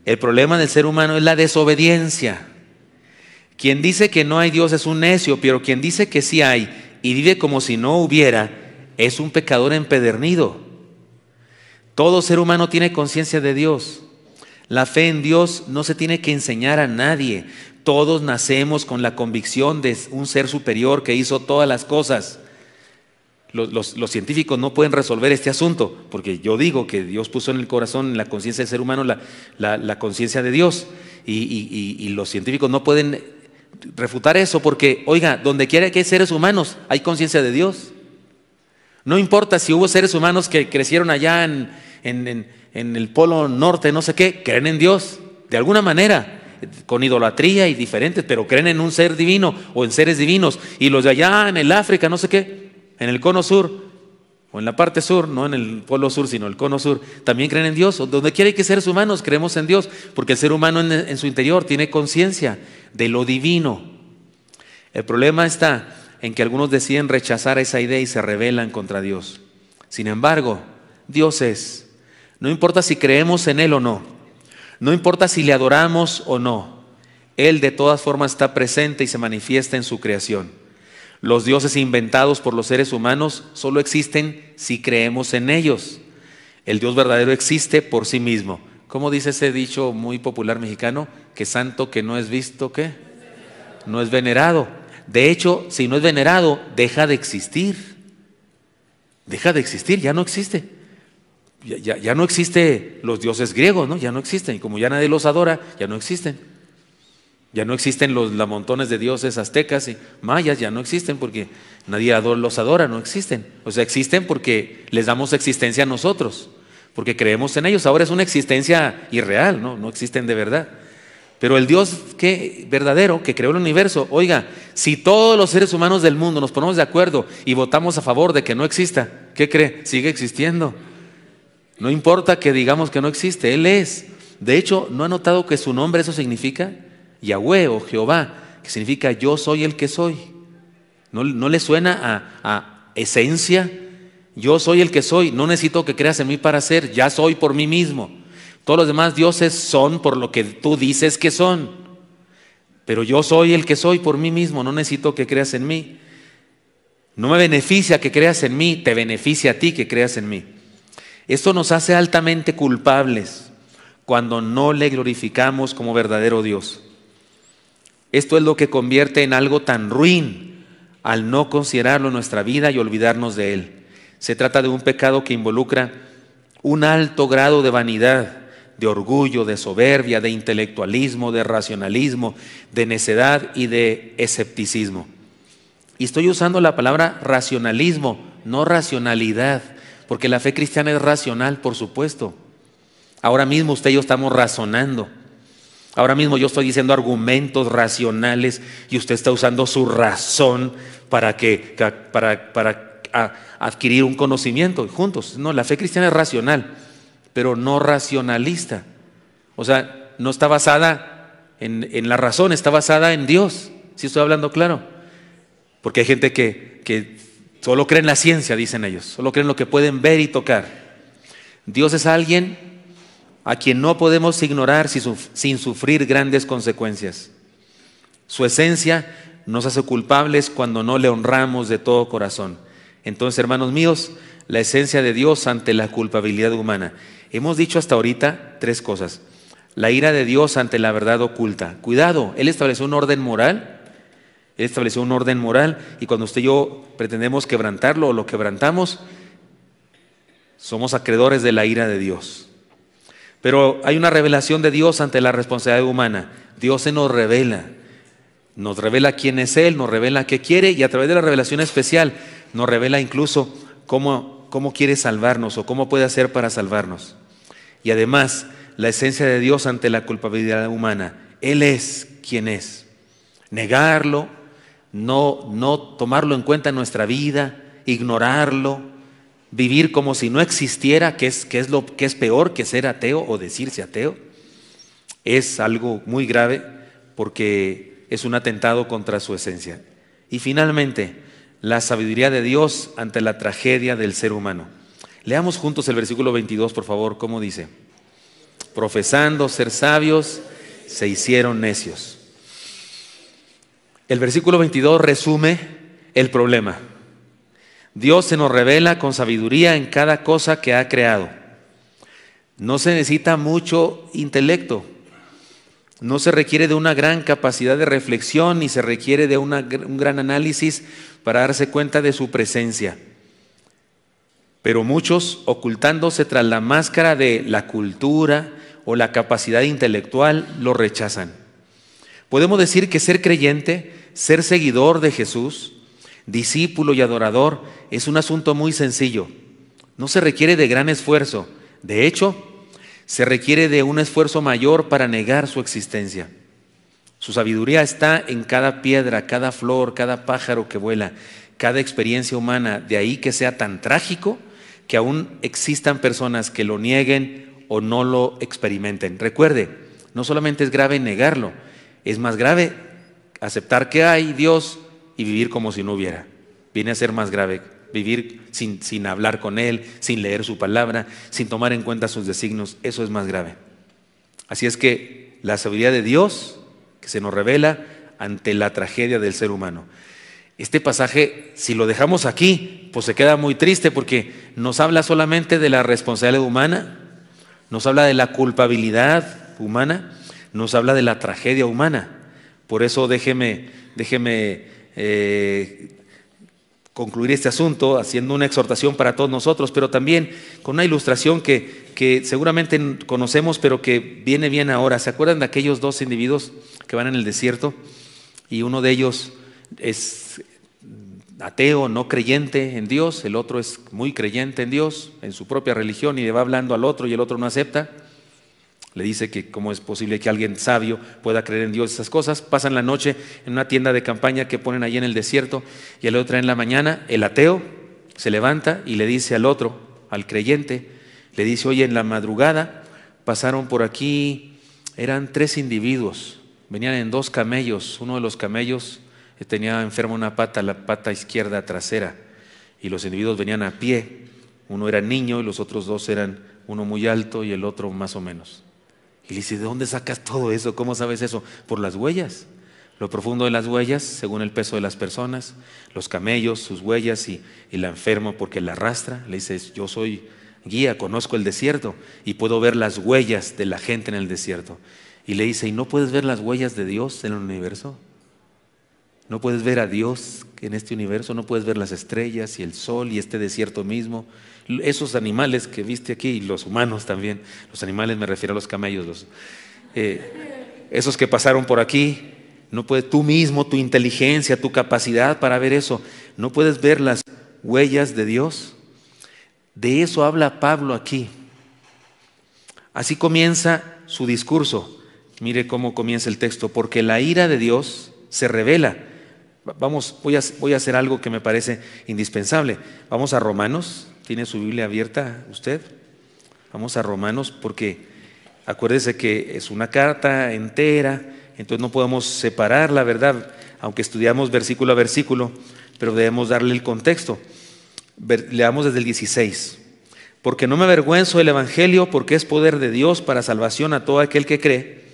El problema del ser humano es la desobediencia. Quien dice que no hay Dios es un necio, pero quien dice que sí hay y vive como si no hubiera, es un pecador empedernido. Todo ser humano tiene conciencia de Dios. La fe en Dios no se tiene que enseñar a nadie. Todos nacemos con la convicción de un ser superior que hizo todas las cosas. Los científicos no pueden resolver este asunto, porque yo digo que Dios puso en el corazón, en la conciencia del ser humano, la conciencia de Dios. Y los científicos no pueden refutar eso, porque, oiga, donde quiera que hay seres humanos, hay conciencia de Dios. No importa si hubo seres humanos que crecieron allá en el polo norte, no sé qué, creen en Dios, de alguna manera, con idolatría y diferentes, pero creen en un ser divino o en seres divinos. Y los de allá en el África, no sé qué, en el cono sur, o en la parte sur, no en el polo sur, sino el cono sur, también creen en Dios. Donde quiera que seres humanos, creemos en Dios, porque el ser humano en su interior tiene conciencia de lo divino. El problema está en que algunos deciden rechazar esa idea y se rebelan contra Dios. Sin embargo, Dios es. No importa si creemos en Él o no, no importa si le adoramos o no, Él de todas formas está presente y se manifiesta en su creación. Los dioses inventados por los seres humanos solo existen si creemos en ellos. El Dios verdadero existe por sí mismo. ¿Cómo dice ese dicho muy popular mexicano? Que santo que no es visto, ¿qué? No es venerado. De hecho, si no es venerado, deja de existir. Deja de existir, ya no existe. Ya no existen los dioses griegos, ¿no? Ya no existen. Y como ya nadie los adora, ya no existen. Ya no existen los montones de dioses aztecas y mayas, ya no existen porque nadie los adora, no existen. O sea, existen porque les damos existencia a nosotros, porque creemos en ellos. Ahora es una existencia irreal, no existen de verdad. Pero el Dios verdadero que creó el universo, oiga, si todos los seres humanos del mundo nos ponemos de acuerdo y votamos a favor de que no exista, ¿qué cree? Sigue existiendo. No importa que digamos que no existe, Él es. De hecho, ¿no ha notado que su nombre eso significa? Yahweh o Jehová, que significa yo soy el que soy. ¿No le suena a esencia? Yo soy el que soy, no necesito que creas en mí para ser, ya soy por mí mismo. Todos los demás dioses son por lo que tú dices que son, pero yo soy el que soy por mí mismo, no necesito que creas en mí. No me beneficia que creas en mí, te beneficia a ti que creas en mí. Esto nos hace altamente culpables cuando no le glorificamos como verdadero Dios. Esto es lo que convierte en algo tan ruin al no considerarlo en nuestra vida y olvidarnos de Él. Se trata de un pecado que involucra un alto grado de vanidad, de orgullo, de soberbia, de intelectualismo, de racionalismo, de necedad y de escepticismo. Y estoy usando la palabra racionalismo, no racionalidad, porque la fe cristiana es racional, por supuesto. Ahora mismo usted y yo estamos razonando. Ahora mismo yo estoy diciendo argumentos racionales y usted está usando su razón para adquirir un conocimiento juntos. No, la fe cristiana es racional, pero no racionalista. O sea, no está basada en la razón, está basada en Dios. ¿Sí estoy hablando claro? Porque hay gente que solo cree en la ciencia, dicen ellos, solo creen en lo que pueden ver y tocar. Dios es alguien a quien no podemos ignorar sin sufrir grandes consecuencias. Su esencia nos hace culpables cuando no le honramos de todo corazón. Entonces, hermanos míos, la esencia de Dios ante la culpabilidad humana. Hemos dicho hasta ahorita tres cosas. La ira de Dios ante la verdad oculta. Cuidado, Él estableció un orden moral. Él estableció un orden moral y cuando usted y yo pretendemos quebrantarlo o lo quebrantamos, somos acreedores de la ira de Dios. Pero hay una revelación de Dios ante la responsabilidad humana. Dios se nos revela quién es Él, nos revela qué quiere y a través de la revelación especial nos revela incluso cómo quiere salvarnos o cómo puede hacer para salvarnos. Y además, la esencia de Dios ante la culpabilidad humana. Él es quien es. Negarlo, no tomarlo en cuenta en nuestra vida, ignorarlo, vivir como si no existiera, que es peor que ser ateo o decirse ateo, es algo muy grave porque es un atentado contra su esencia. Y finalmente, la sabiduría de Dios ante la tragedia del ser humano. Leamos juntos el versículo 22, por favor, ¿cómo dice? profesando ser sabios, se hicieron necios. El versículo 22 resume el problema. Dios se nos revela con sabiduría en cada cosa que ha creado. No se necesita mucho intelecto, no se requiere de una gran capacidad de reflexión, ni se requiere de un gran análisis para darse cuenta de su presencia. Pero muchos, ocultándose tras la máscara de la cultura o la capacidad intelectual, lo rechazan. Podemos decir que ser creyente, ser seguidor de Jesús, discípulo y adorador, es un asunto muy sencillo. No se requiere de gran esfuerzo. De hecho, se requiere de un esfuerzo mayor para negar su existencia. Su sabiduría está en cada piedra, cada flor, cada pájaro que vuela, cada experiencia humana. De ahí que sea tan trágico que aún existan personas que lo nieguen o no lo experimenten. Recuerde, no solamente es grave negarlo, es más grave aceptar que hay Dios y vivir como si no hubiera. Viene a ser más grave vivir sin hablar con Él, sin leer su palabra, sin tomar en cuenta sus designios. Eso es más grave. Así es que la sabiduría de Dios que se nos revela ante la tragedia del ser humano. Este pasaje, si lo dejamos aquí, pues se queda muy triste porque nos habla solamente de la responsabilidad humana, nos habla de la culpabilidad humana, nos habla de la tragedia humana. Por eso déjeme concluir este asunto haciendo una exhortación para todos nosotros, pero también con una ilustración que seguramente conocemos, pero que viene bien ahora. ¿Se acuerdan de aquellos dos individuos que van en el desierto? Y uno de ellos es ateo, no creyente en Dios, el otro es muy creyente en Dios, en su propia religión, y le va hablando al otro y el otro no acepta. Le dice que cómo es posible que alguien sabio pueda creer en Dios, esas cosas. Pasan la noche en una tienda de campaña que ponen allí en el desierto, y al otro en la mañana el ateo se levanta y le dice al otro, al creyente, le dice: oye, en la madrugada pasaron por aquí, eran 3 individuos, venían en 2 camellos, uno de los camellos tenía enferma una pata, la pata izquierda trasera, y los individuos venían a pie, uno era niño y los otros 2 eran uno muy alto y el otro más o menos. Y le dice: ¿de dónde sacas todo eso? ¿Cómo sabes eso? Por las huellas. Lo profundo de las huellas, según el peso de las personas, los camellos, sus huellas y la enferma porque la arrastra. Le dice: yo soy guía, conozco el desierto y puedo ver las huellas de la gente en el desierto. Y le dice: ¿y no puedes ver las huellas de Dios en el universo? ¿No puedes ver a Dios en este universo? ¿No puedes ver las estrellas y el sol y este desierto mismo? Esos animales que viste aquí, y los humanos también, los animales me refiero a los camellos, esos que pasaron por aquí, no puedes, tú mismo, tu inteligencia, tu capacidad para ver eso, ¿no puedes ver las huellas de Dios? De eso habla Pablo aquí. Así comienza su discurso. Mire cómo comienza el texto: porque la ira de Dios se revela. Vamos, voy a hacer algo que me parece indispensable. Vamos a Romanos. ¿Tiene su Biblia abierta usted? Vamos a Romanos, porque acuérdese que es una carta entera, entonces no podemos separar la verdad, aunque estudiamos versículo a versículo, pero debemos darle el contexto. Leamos desde el 16. Porque no me avergüenzo del Evangelio, porque es poder de Dios para salvación a todo aquel que cree,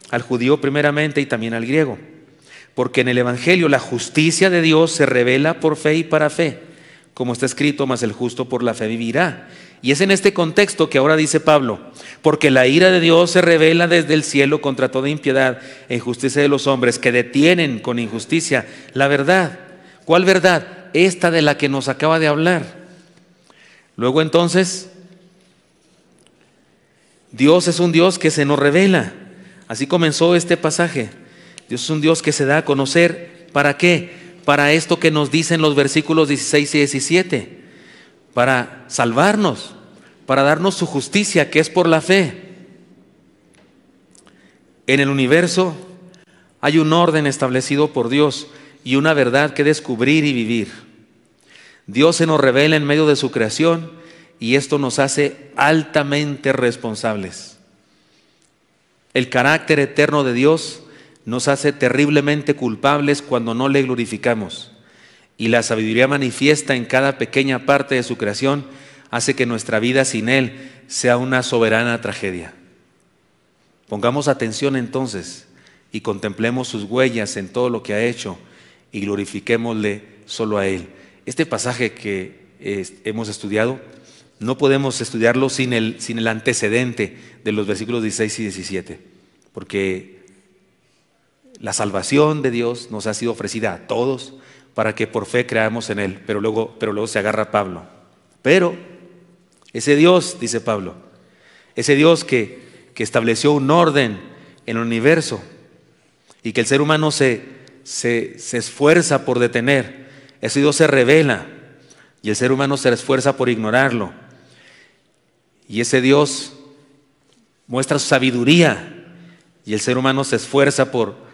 al judío primeramente y también al griego. Porque en el Evangelio la justicia de Dios se revela por fe y para fe, como está escrito: mas el justo por la fe vivirá. Y es en este contexto que ahora dice Pablo: porque la ira de Dios se revela desde el cielo contra toda impiedad e injusticia de los hombres, que detienen con injusticia la verdad. ¿Cuál verdad? Esta de la que nos acaba de hablar. Luego entonces, Dios es un Dios que se nos revela. Así comenzó este pasaje. Dios es un Dios que se da a conocer. ¿Para qué? Para esto que nos dicen los versículos 16 y 17, para salvarnos, para darnos su justicia, que es por la fe. En el universo hay un orden establecido por Dios y una verdad que descubrir y vivir. Dios se nos revela en medio de su creación y esto nos hace altamente responsables. El carácter eterno de Dios nos hace terriblemente culpables cuando no le glorificamos, y la sabiduría manifiesta en cada pequeña parte de su creación hace que nuestra vida sin Él sea una soberana tragedia. Pongamos atención entonces y contemplemos sus huellas en todo lo que ha hecho y glorifiquémosle solo a Él. Este pasaje que hemos estudiado, no podemos estudiarlo sin el antecedente de los versículos 16 y 17, porque la salvación de Dios nos ha sido ofrecida a todos para que por fe creamos en Él, pero luego se agarra Pablo. Pero ese Dios, dice Pablo, ese Dios que estableció un orden en el universo y que el ser humano se esfuerza por detener, ese Dios se revela y el ser humano se esfuerza por ignorarlo. Y ese Dios muestra su sabiduría y el ser humano se esfuerza por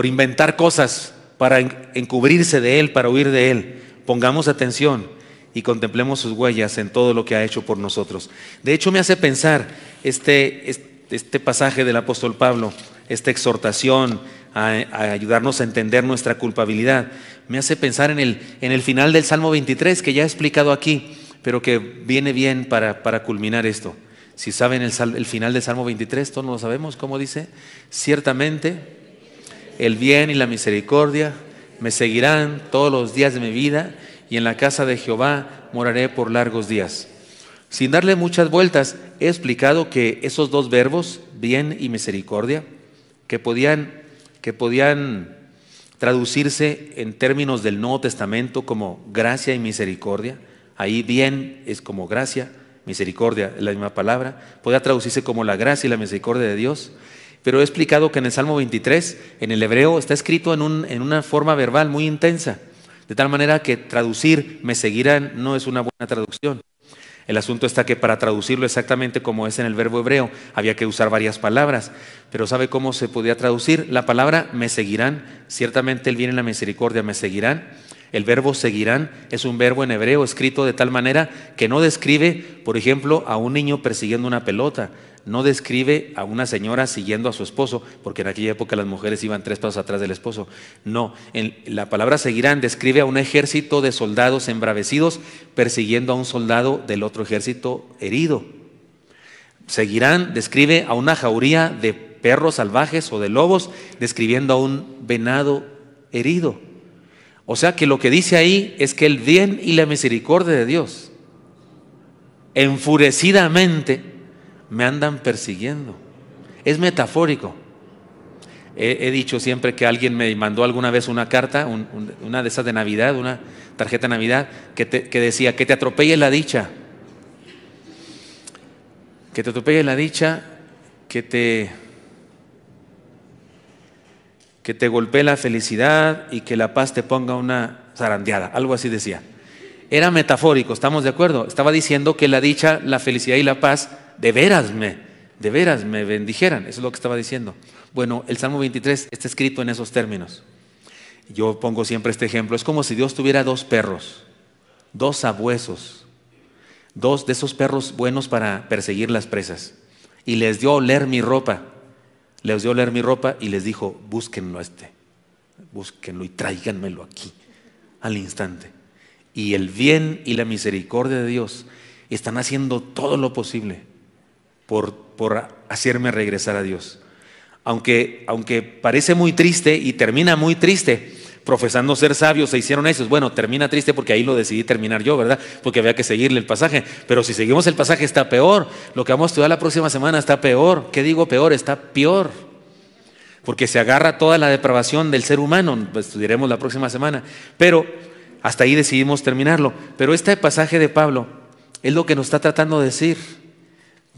inventar cosas para encubrirse de Él, para huir de Él. Pongamos atención y contemplemos sus huellas en todo lo que ha hecho por nosotros. De hecho, me hace pensar este pasaje del apóstol Pablo, esta exhortación a ayudarnos a entender nuestra culpabilidad. Me hace pensar en el final del Salmo 23, que ya he explicado aquí, pero que viene bien para culminar esto. Si saben el final del Salmo 23, todos lo sabemos, ¿cómo dice? Ciertamente el bien y la misericordia me seguirán todos los días de mi vida, y en la casa de Jehová moraré por largos días. Sin darle muchas vueltas, he explicado que esos dos verbos, bien y misericordia, que podían traducirse en términos del Nuevo Testamento como gracia y misericordia. Ahí bien es como gracia, misericordia es la misma palabra. Podía traducirse como la gracia y la misericordia de Dios. Pero he explicado que en el Salmo 23, en el hebreo, está escrito en una forma verbal muy intensa, de tal manera que traducir me seguirán no es una buena traducción. El asunto está que para traducirlo exactamente como es en el verbo hebreo, había que usar varias palabras. Pero ¿sabe cómo se podía traducir? La palabra me seguirán, ciertamente el bien y la misericordia me seguirán. El verbo seguirán es un verbo en hebreo escrito de tal manera que no describe, por ejemplo, a un niño persiguiendo una pelota. No describe a una señora siguiendo a su esposo, porque en aquella época las mujeres iban 3 pasos atrás del esposo. No, la palabra seguirán describe a un ejército de soldados embravecidos persiguiendo a un soldado del otro ejército herido. Seguirán describe a una jauría de perros salvajes o de lobos describiendo a un venado herido. O sea que lo que dice ahí es que el bien y la misericordia de Dios enfurecidamente me andan persiguiendo. Es metafórico. He dicho siempre que alguien me mandó alguna vez una carta, una de esas de Navidad, una tarjeta de Navidad, que decía que te atropelle la dicha. Que te atropelle la dicha, que te golpee la felicidad y que la paz te ponga una zarandeada. Algo así decía. Era metafórico, ¿estamos de acuerdo? Estaba diciendo que la dicha, la felicidad y la paz de veras me bendijeran. Eso es lo que estaba diciendo. Bueno, el Salmo 23 está escrito en esos términos. Yo pongo siempre este ejemplo. Es como si Dios tuviera 2 perros, 2 sabuesos, 2 de esos perros buenos para perseguir las presas. Y les dio a oler mi ropa. Les dio a oler mi ropa y les dijo, búsquenlo búsquenlo y tráiganmelo aquí, al instante. Y el bien y la misericordia de Dios están haciendo todo lo posible por hacerme regresar a Dios. Aunque parece muy triste y termina muy triste, profesando ser sabios se hicieron esos. Bueno, termina triste porque ahí lo decidí terminar yo, ¿verdad? Porque había que seguirle el pasaje. Pero si seguimos el pasaje está peor. Lo que vamos a estudiar la próxima semana está peor. ¿Qué digo peor? Está peor. Porque se agarra toda la depravación del ser humano. Lo estudiaremos la próxima semana. Pero hasta ahí decidimos terminarlo. Pero este pasaje de Pablo es lo que nos está tratando de decir.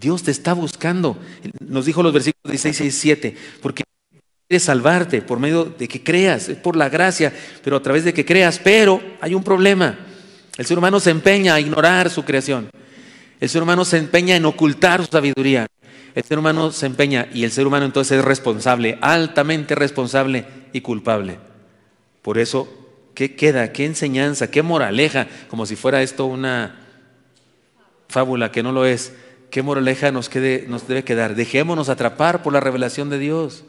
Dios te está buscando. Nos dijo los versículos 16 y 17, porque quiere salvarte por medio de que creas, es por la gracia, pero a través de que creas. Pero hay un problema. El ser humano se empeña a ignorar su creación. El ser humano se empeña en ocultar su sabiduría. El ser humano se empeña y el ser humano entonces es responsable, altamente responsable y culpable. Por eso, ¿qué queda? ¿Qué enseñanza? ¿Qué moraleja? Como si fuera esto una fábula, que no lo es. ¿Qué moraleja nos debe quedar? Dejémonos atrapar por la revelación de Dios.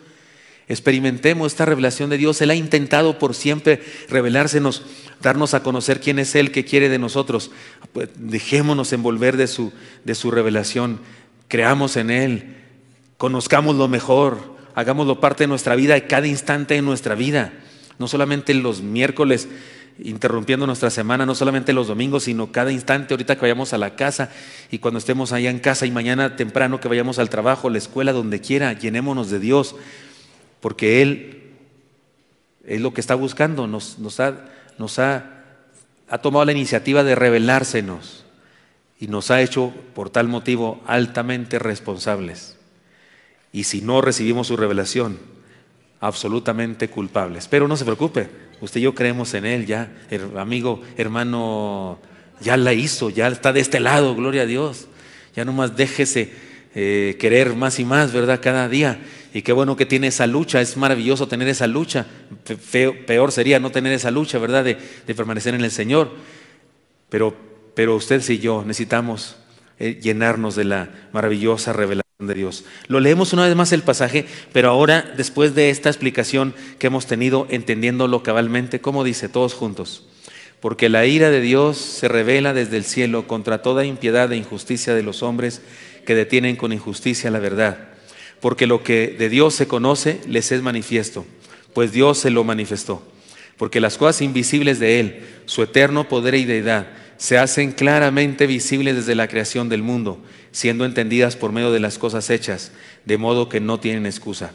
Experimentemos esta revelación de Dios. Él ha intentado por siempre revelársenos, darnos a conocer quién es Él, qué quiere de nosotros. Pues dejémonos envolver de su revelación. creamos en Él, conozcámoslo mejor, hagámoslo parte de nuestra vida, de cada instante de nuestra vida, no solamente los miércoles, interrumpiendo nuestra semana, no solamente los domingos, sino cada instante, ahorita que vayamos a la casa y cuando estemos allá en casa y mañana temprano que vayamos al trabajo, la escuela, donde quiera, llenémonos de Dios, porque Él es lo que está buscando, ha tomado la iniciativa de revelársenos y nos ha hecho por tal motivo altamente responsables. Y si no recibimos su revelación, absolutamente culpables. Pero no se preocupe, usted y yo creemos en Él ya, amigo, hermano, ya la hizo, ya está de este lado, gloria a Dios. Ya nomás déjese querer más y más, ¿verdad? Cada día. Y qué bueno que tiene esa lucha, es maravilloso tener esa lucha. Peor sería no tener esa lucha, ¿verdad? De permanecer en el Señor. Pero usted y yo necesitamos llenarnos de la maravillosa revelación de Dios. Lo leemos una vez más el pasaje, pero ahora, después de esta explicación que hemos tenido, entendiéndolo cabalmente, ¿cómo dice? Todos juntos. Porque la ira de Dios se revela desde el cielo contra toda impiedad e injusticia de los hombres que detienen con injusticia la verdad. Porque lo que de Dios se conoce les es manifiesto, pues Dios se lo manifestó. Porque las cosas invisibles de Él, su eterno poder y deidad, se hacen claramente visibles desde la creación del mundo, siendo entendidas por medio de las cosas hechas, de modo que no tienen excusa.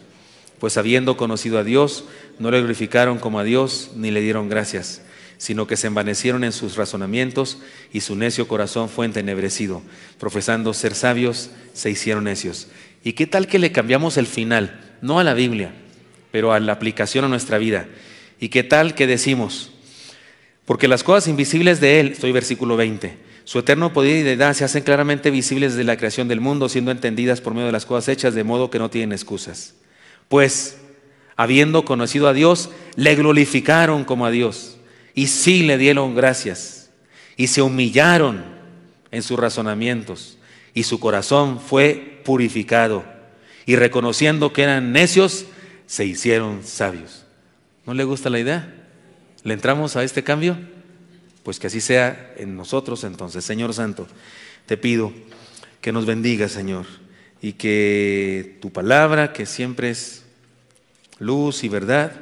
Pues habiendo conocido a Dios, no le glorificaron como a Dios, ni le dieron gracias, sino que se envanecieron en sus razonamientos, y su necio corazón fue entenebrecido. Profesando ser sabios, se hicieron necios. ¿Y qué tal que le cambiamos el final? No a la Biblia, pero a la aplicación a nuestra vida. ¿Y qué tal que decimos? Porque las cosas invisibles de Él, estoy versículo 20, su eterno poder y deidad se hacen claramente visibles desde la creación del mundo, siendo entendidas por medio de las cosas hechas, de modo que no tienen excusas. Pues, habiendo conocido a Dios, le glorificaron como a Dios, y sí le dieron gracias, y se humillaron en sus razonamientos, y su corazón fue purificado, y reconociendo que eran necios, se hicieron sabios. ¿No le gusta la idea? ¿Le entramos a este cambio? Pues que así sea en nosotros entonces. Señor Santo, te pido que nos bendiga, Señor, y que tu palabra, que siempre es luz y verdad,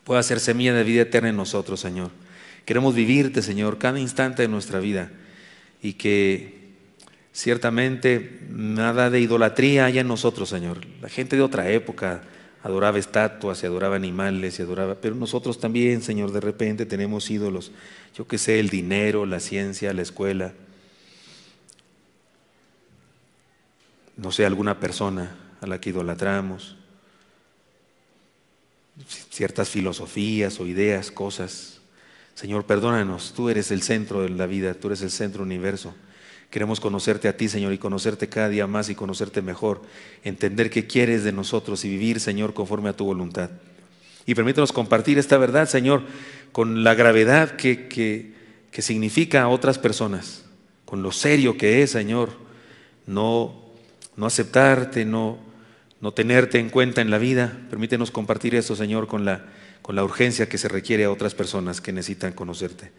pueda ser semilla de vida eterna en nosotros, Señor. Queremos vivirte, Señor, cada instante de nuestra vida, y que ciertamente nada de idolatría haya en nosotros, Señor. La gente de otra época adoraba estatuas y adoraba animales pero nosotros también, Señor, de repente tenemos ídolos. Yo qué sé, el dinero, la ciencia, la escuela. No sé, alguna persona a la que idolatramos. Ciertas filosofías o ideas, cosas. Señor, perdónanos, tú eres el centro de la vida, tú eres el centro del universo. Queremos conocerte a ti, Señor, y conocerte cada día más y conocerte mejor, entender qué quieres de nosotros y vivir, Señor, conforme a tu voluntad. Y permítanos compartir esta verdad, Señor, con la gravedad que significa a otras personas, con lo serio que es, Señor, no aceptarte, no tenerte en cuenta en la vida. Permítenos compartir esto, Señor, con la urgencia que se requiere a otras personas que necesitan conocerte.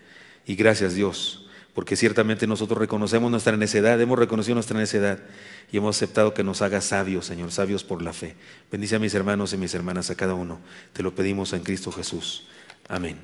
Y gracias, Dios, porque ciertamente nosotros reconocemos nuestra necedad, hemos reconocido nuestra necedad y hemos aceptado que nos haga sabios, Señor, sabios por la fe. Bendice a mis hermanos y mis hermanas, a cada uno. Te lo pedimos en Cristo Jesús. Amén.